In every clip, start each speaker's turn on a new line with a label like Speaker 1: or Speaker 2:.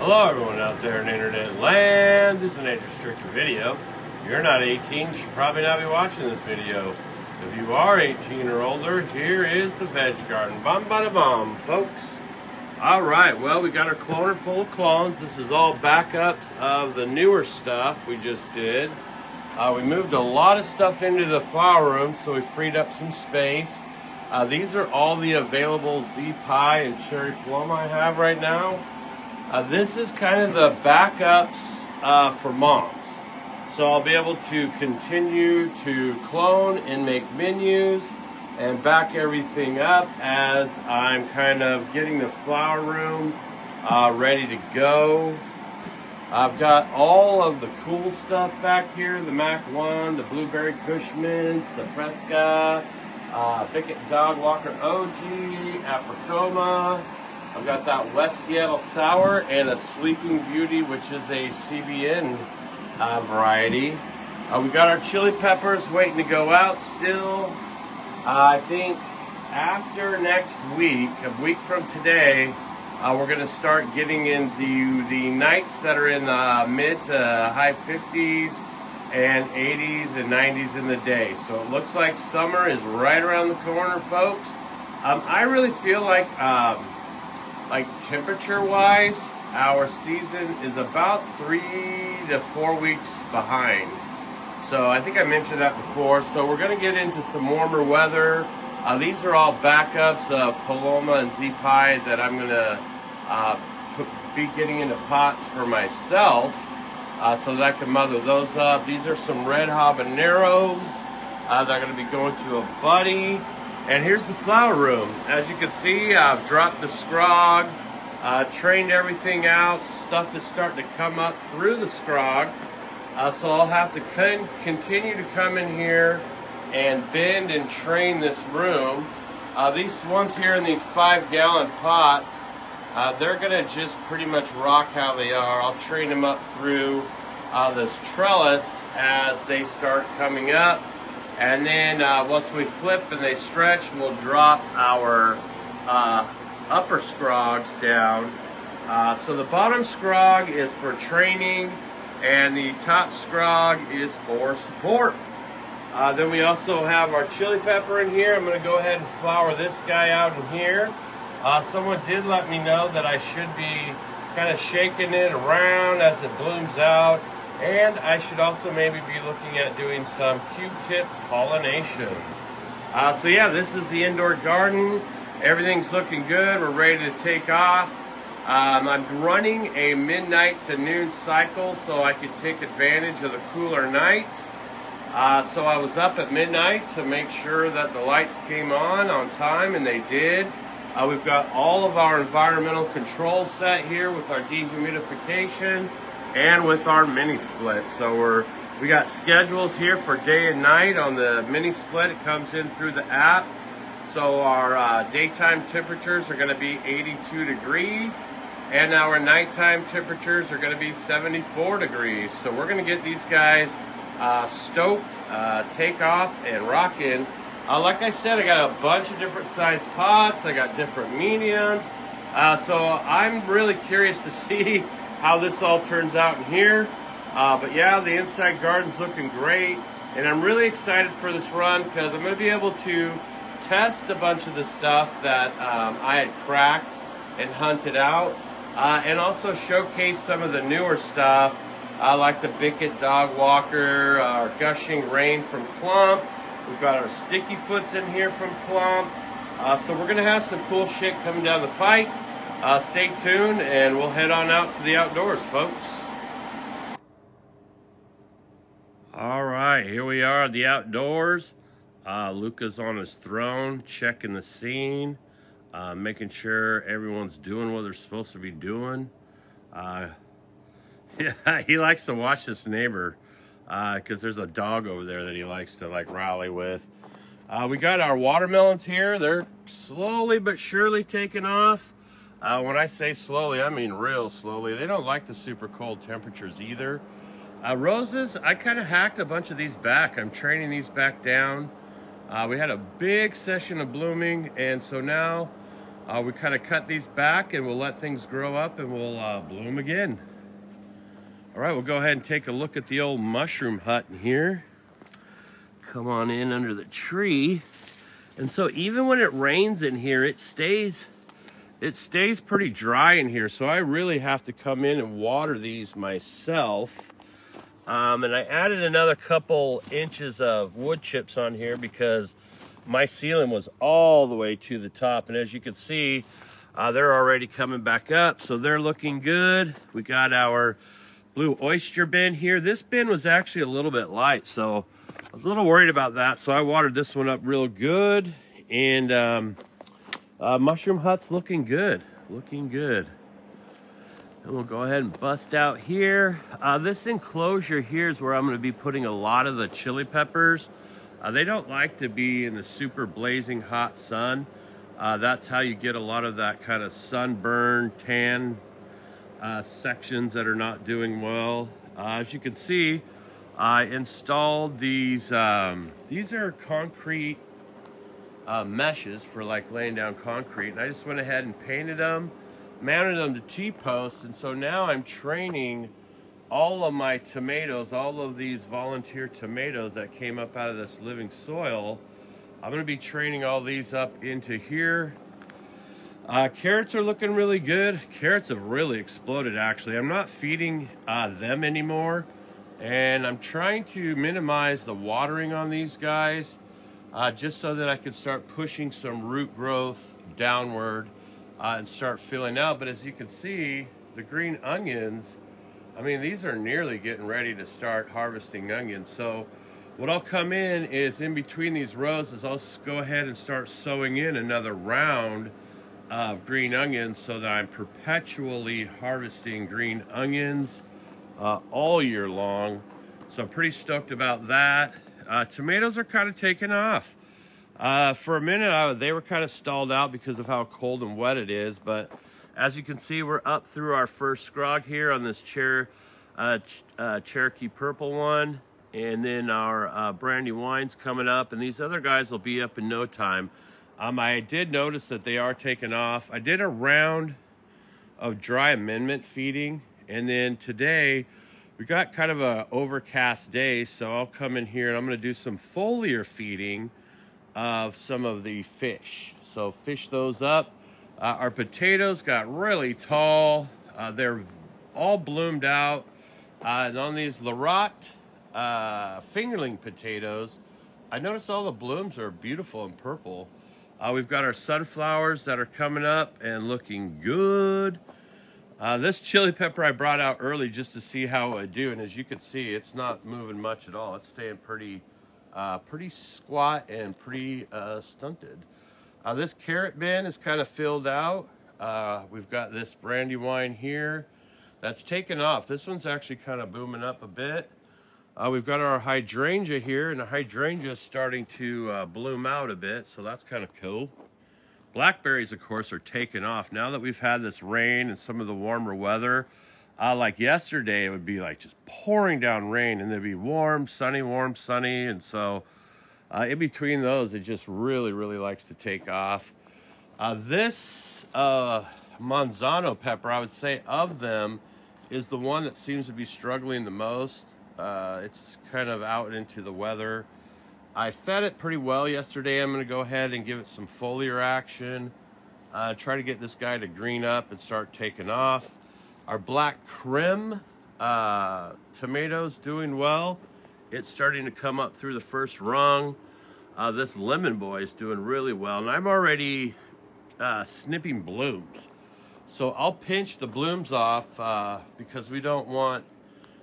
Speaker 1: Hello everyone out there in internet land. This is an age-restricted video. If you're not 18, you should probably not be watching this video. If you are 18 or older, here is the veg garden. Bomp, bada, bomb, folks. Alright, well, we got our cloner full of clones. This is all backups of the newer stuff we just did. We moved a lot of stuff into the flower room, so we freed up some space. These are all the available Z Pie and Cherry Plum I have right now. This is kind of the backups for moms. So I'll be able to continue to clone and make menus and back everything up as I'm kind of getting the flower room ready to go. I've got all of the cool stuff back here, the Mac 1, the Blueberry Kush Mints, the Fresca, Bicket Dog Walker OG, Apricoma. I've got that West Seattle Sour and a Sleeping Beauty, which is a CBN variety. We got our chili peppers waiting to go out still. I think after next week, a week from today, we're going to start getting into the nights that are in the mid to high 50s and 80s and 90s in the day. So it looks like summer is right around the corner, folks. I really feel like temperature-wise, our season is about 3 to 4 weeks behind. So I think I mentioned that before. So we're going to get into some warmer weather. These are all backups of Paloma and Z Pie that I'm going to be getting into pots for myself so that I can mother those up. These are some red habaneros that are going to be going to a buddy. And here's the flower room. As you can see, I've dropped the scrog, trained everything out. Stuff is starting to come up through the scrog. So I'll have to continue to come in here and bend and train this room. These ones here in these 5-gallon pots, they're going to just pretty much rock how they are. I'll train them up through this trellis as they start coming up. And then once we flip and they stretch, we'll drop our upper scrogs down. So the bottom scrog is for training and the top scrog is for support. Then we also have our chili pepper in here. I'm going to go ahead and flower this guy out in here. Someone did let me know that I should be kind of shaking it around as it blooms out. And I should also maybe be looking at doing some Q-tip pollinations. So yeah, this is the indoor garden. Everything's looking good. We're ready to take off. I'm running a midnight to noon cycle so I could take advantage of the cooler nights. So I was up at midnight to make sure that the lights came on time, and they did. We've got all of our environmental controls set here with our dehumidification and with our mini split. So we got schedules here for day and night on the mini split. It comes in through the app. So our daytime temperatures are going to be 82 degrees and our nighttime temperatures are going to be 74 degrees. So we're going to get these guys stoked, take off and rocking. Like I said, I got a bunch of different size pots. I got different mediums. So I'm really curious to see how this all turns out in here. But yeah, the inside garden's looking great. And I'm really excited for this run because I'm going to be able to test a bunch of the stuff that I had cracked and hunted out. And also showcase some of the newer stuff like the Bicket Dog Walker, our Gushing Rain from Clump. We've got our Sticky Foots in here from Clump. So we're going to have some cool shit coming down the pipe. Stay tuned and we'll head on out to the outdoors, folks. All right, here we are at the outdoors. Luca's on his throne, checking the scene, making sure everyone's doing what they're supposed to be doing. Yeah, he likes to watch this neighbor because there's a dog over there that he likes to rally with. We got our watermelons here. They're slowly but surely taking off. When I say slowly, I mean real slowly. They don't like the super cold temperatures either. Roses, I kind of hacked a bunch of these back. I'm training these back down. We had a big session of blooming, and so now We kind of cut these back and we'll let things grow up and we'll bloom again. All right, we'll go ahead and take a look at the old mushroom hut in here. Come on in under the tree. And so even when it rains in here, it stays pretty dry in here. So I really have to come in and water these myself. And I added another couple inches of wood chips on here because my ceiling was all the way to the top. And as you can see, they're already coming back up. So they're looking good. We got our blue oyster bin here. This bin was actually a little bit light, so I was a little worried about that. So I watered this one up real good. And mushroom hut's looking good, looking good. And we'll go ahead and bust out here. This enclosure here is where I'm going to be putting a lot of the chili peppers. They don't like to be in the super blazing hot sun. That's how you get a lot of that kind of sunburn, tan sections that are not doing well. As you can see, I installed these. These are concrete meshes for like laying down concrete, and I just went ahead and painted them, mounted them to T-posts, and so now I'm training all of my tomatoes, all of these volunteer tomatoes that came up out of this living soil. I'm going to be training all these up into here. Carrots are looking really good. Carrots have really exploded, actually. I'm not feeding them anymore, and I'm trying to minimize the watering on these guys just so that I can start pushing some root growth downward and start filling out. But as you can see, the green onions, I mean, these are nearly getting ready to start harvesting onions. So what I'll come in is in between these rows is I'll go ahead and start sowing in another round of green onions so that I'm perpetually harvesting green onions all year long. So I'm pretty stoked about that. Tomatoes are kind of taking off. For a minute, they were kind of stalled out because of how cold and wet it is. But as you can see, we're up through our first scrog here on this Cherokee purple one. And then our brandy wine's coming up. And these other guys will be up in no time. I did notice that they are taking off. I did a round of dry amendment feeding. And then today, we got kind of a overcast day. So I'll come in here and I'm going to do some foliar feeding of some of the fish. So fish those up. Our potatoes got really tall. They're all bloomed out. And on these Larotte fingerling potatoes, I noticed all the blooms are beautiful and purple. We've got our sunflowers that are coming up and looking good. This chili pepper I brought out early just to see how it would do, and as you can see, it's not moving much at all. It's staying pretty squat and pretty stunted. This carrot bin is kind of filled out. We've got this brandy wine here that's taken off. This one's actually kind of booming up a bit. We've got our hydrangea here, and the hydrangea is starting to bloom out a bit, so that's kind of cool. Blackberries, of course, are taking off. Now that we've had this rain and some of the warmer weather, like yesterday, it would be like just pouring down rain, and it'd be warm, sunny, and so in between those, it just really, really likes to take off. This Manzano pepper, I would say, of them, is the one that seems to be struggling the most. It's kind of out into the weather. I fed it pretty well yesterday. I'm going to go ahead and give it some foliar action. Try to get this guy to green up and start taking off. Our black Krim tomatoes doing well. It's starting to come up through the first rung. This lemon boy is doing really well. And I'm already snipping blooms. So I'll pinch the blooms off because we don't want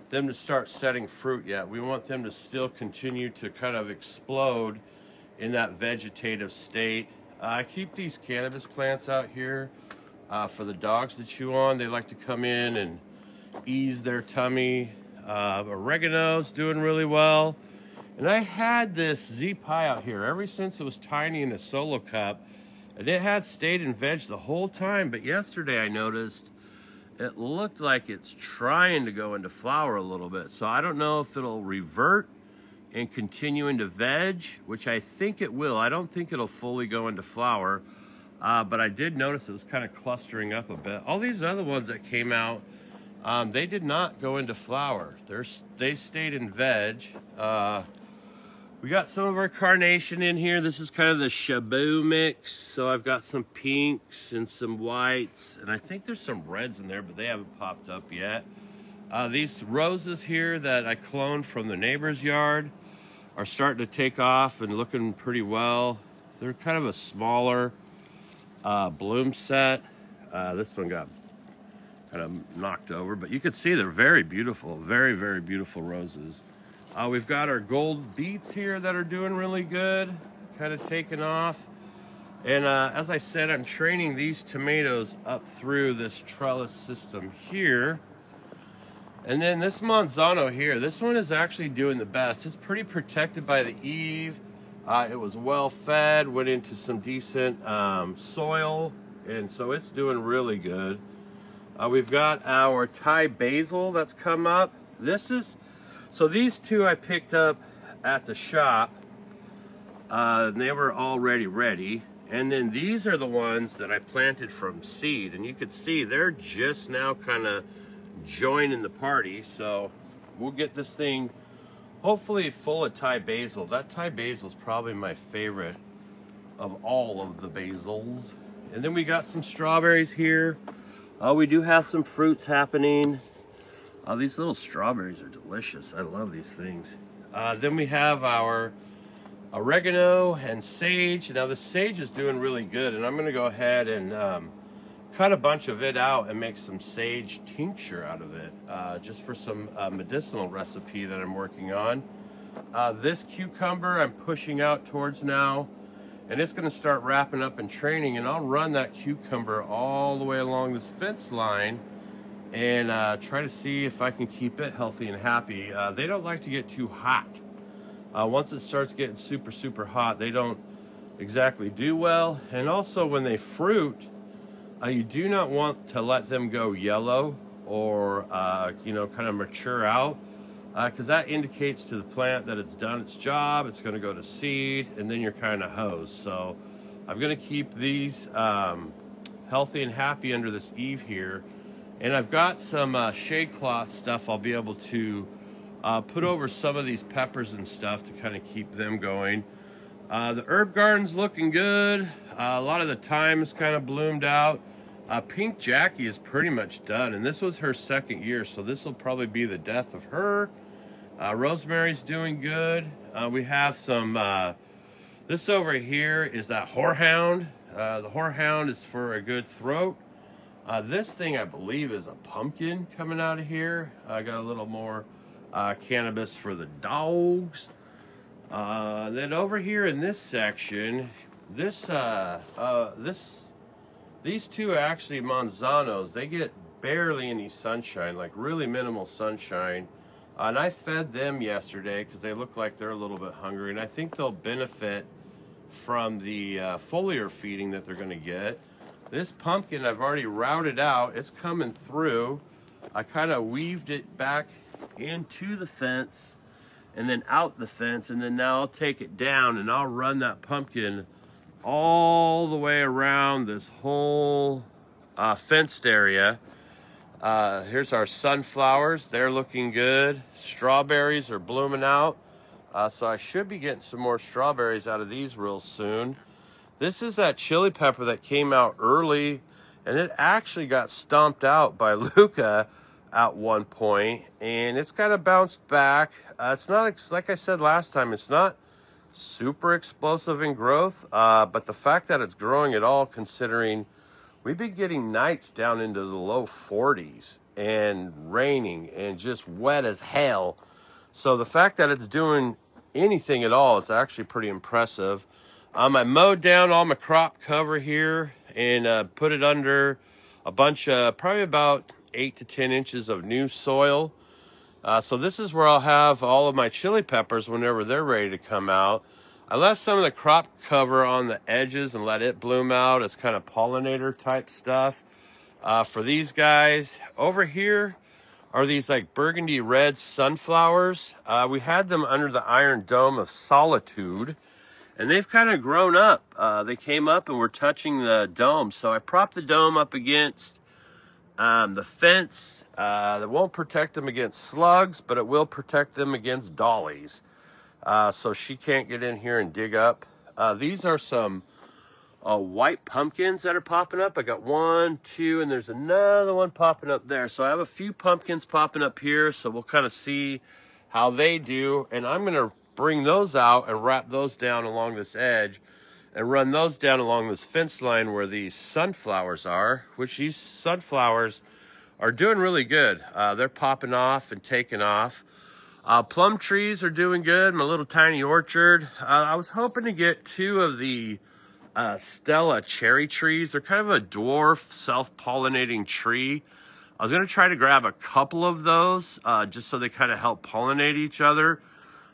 Speaker 1: them to start setting fruit yet. We want them to still continue to kind of explode in that vegetative state. I keep these cannabis plants out here for the dogs to chew on. They like to come in and ease their tummy. Oregano's doing really well. And I had this Z pie out here ever since it was tiny in a solo cup. And it had stayed in veg the whole time. But yesterday I noticed it looked like it's trying to go into flower a little bit. So I don't know if it'll revert and continue into veg, which I think it will. I don't think it'll fully go into flower. but I did notice it was kind of clustering up a bit. All these other ones that came out, they did not go into flower. They stayed in veg. We got some of our carnation in here. This is kind of the Shabu mix. So I've got some pinks and some whites, and I think there's some reds in there, but they haven't popped up yet. These roses here that I cloned from the neighbor's yard are starting to take off and looking pretty well. They're kind of a smaller bloom set. This one got kind of knocked over, but you can see they're very beautiful, very, very beautiful roses. We've got our gold beets here that are doing really good, kind of taking off. And as I said, I'm training these tomatoes up through this trellis system here. And then this Manzano here, this one is actually doing the best. It's pretty protected by the eave. It was well fed, went into some decent soil, and so it's doing really good. We've got our Thai basil that's come up. So these two I picked up at the shop. They were already ready. And then these are the ones that I planted from seed. And you can see they're just now kind of joining the party. So we'll get this thing hopefully full of Thai basil. That Thai basil is probably my favorite of all of the basils. And then we got some strawberries here. We do have some fruits happening. These little strawberries are delicious. I love these things. Then we have our oregano and sage. Now the sage is doing really good, and I'm going to go ahead and cut a bunch of it out and make some sage tincture out of it, just for some medicinal recipe that I'm working on. This cucumber I'm pushing out towards now, and it's going to start wrapping up and training, and I'll run that cucumber all the way along this fence line and try to see if I can keep it healthy and happy. They don't like to get too hot. Once it starts getting super, super hot, they don't exactly do well. And also when they fruit, you do not want to let them go yellow or, you know, kind of mature out, because that indicates to the plant that it's done its job. It's going to go to seed, and then you're kind of hosed. So I'm going to keep these healthy and happy under this eave here. And I've got some shade cloth stuff I'll be able to put over some of these peppers and stuff to kind of keep them going. The herb garden's looking good. A lot of the thyme is kind of bloomed out. Pink Jackie is pretty much done, and this was her second year, so this will probably be the death of her. Rosemary's doing good. We have some, this over here is that horehound. The horehound is for a good throat. This thing I believe is a pumpkin coming out of here. I got a little more cannabis for the dogs. Then over here in this section, these two are actually Manzanos. They get barely any sunshine, like really minimal sunshine. And I fed them yesterday because they look like they're a little bit hungry, and I think they'll benefit from the foliar feeding that they're going to get. This pumpkin I've already routed out. It's coming through. I kind of weaved it back into the fence and then out the fence, and then now I'll take it down and I'll run that pumpkin all the way around this whole fenced area. Here's our sunflowers. They're looking good. Strawberries are blooming out. So I should be getting some more strawberries out of these real soon. This is that chili pepper that came out early, and it actually got stomped out by Luca at one point, and it's kind of bounced back. It's not, like I said last time, it's not super explosive in growth, but the fact that it's growing at all, considering we've been getting nights down into the low 40s and raining and just wet as hell. So the fact that it's doing anything at all is actually pretty impressive. I mowed down all my crop cover here and put it under a bunch of, probably about 8 to 10 inches of new soil. So this is where I'll have all of my chili peppers whenever they're ready to come out. I left some of the crop cover on the edges and let it bloom out as kind of pollinator type stuff for these guys. Over here are these like burgundy red sunflowers. We had them under the iron dome of solitude, and they've kind of grown up. They came up and were touching the dome, so I propped the dome up against the fence. That won't protect them against slugs, but it will protect them against dollies. So she can't get in here and dig up. These are some white pumpkins that are popping up. I got 1, 2, and there's another one popping up there. So I have a few pumpkins popping up here, so we'll kind of see how they do. And I'm going to bring those out and wrap those down along this edge and run those down along this fence line where these sunflowers are, which these sunflowers are doing really good. They're popping off and taking off. Plum trees are doing good, my little tiny orchard. I was hoping to get 2 of the Stella cherry trees. They're kind of a dwarf self-pollinating tree. I was going to try to grab a couple of those just so they kind of help pollinate each other.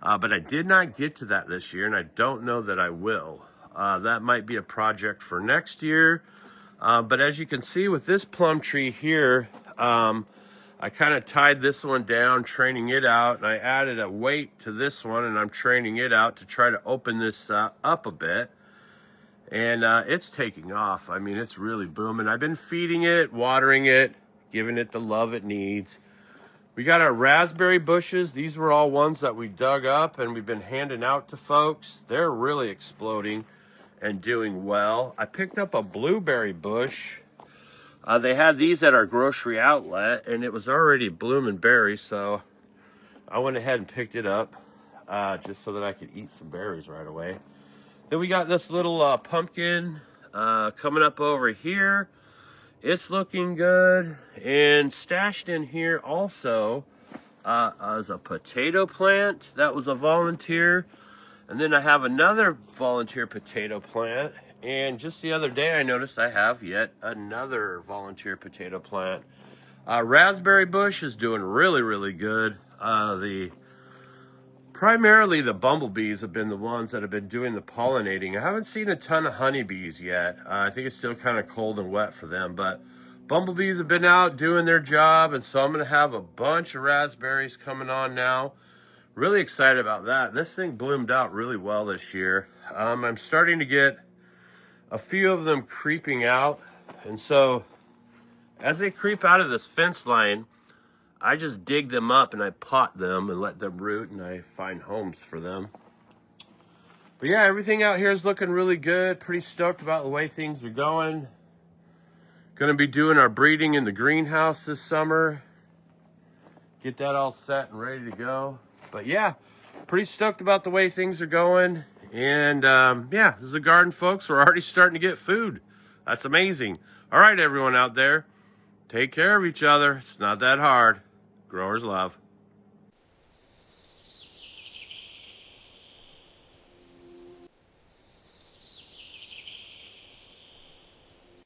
Speaker 1: But I did not get to that this year, and I don't know that I will. That might be a project for next year. But as you can see with this plum tree here, I kind of tied this one down, training it out, and I added a weight to this one, and I'm training it out to try to open this up a bit. And it's taking off. I mean, it's really booming. I've been feeding it, watering it, giving it the love it needs. We got our raspberry bushes. These were all ones that we dug up and we've been handing out to folks. They're really exploding and doing well. I picked up a blueberry bush. They had these at our grocery outlet and it was already blooming berries, so I went ahead and picked it up just so that I could eat some berries right away. Then we got this little pumpkin coming up over here. It's looking good. And stashed in here also is a potato plant. That was a volunteer. And then I have another volunteer potato plant. And just the other day I noticed I have yet another volunteer potato plant. Raspberry bush is doing really, really good. Primarily the bumblebees have been the ones that have been doing the pollinating. I haven't seen a ton of honeybees yet. I think it's still kind of cold and wet for them, but bumblebees have been out doing their job, and so I'm going to have a bunch of raspberries coming on now. Really excited about that. This thing bloomed out really well this year. I'm starting to get a few of them creeping out, and so as they creep out of this fence line, I just dig them up and I pot them and let them root, and I find homes for them. But yeah, everything out here is looking really good. Pretty stoked about the way things are going. Gonna be doing our breeding in the greenhouse this summer. Get that all set and ready to go. But yeah, pretty stoked about the way things are going. And yeah, this is the garden, folks. We're already starting to get food. That's amazing. All right, everyone out there, take care of each other. It's not that hard. Growers love.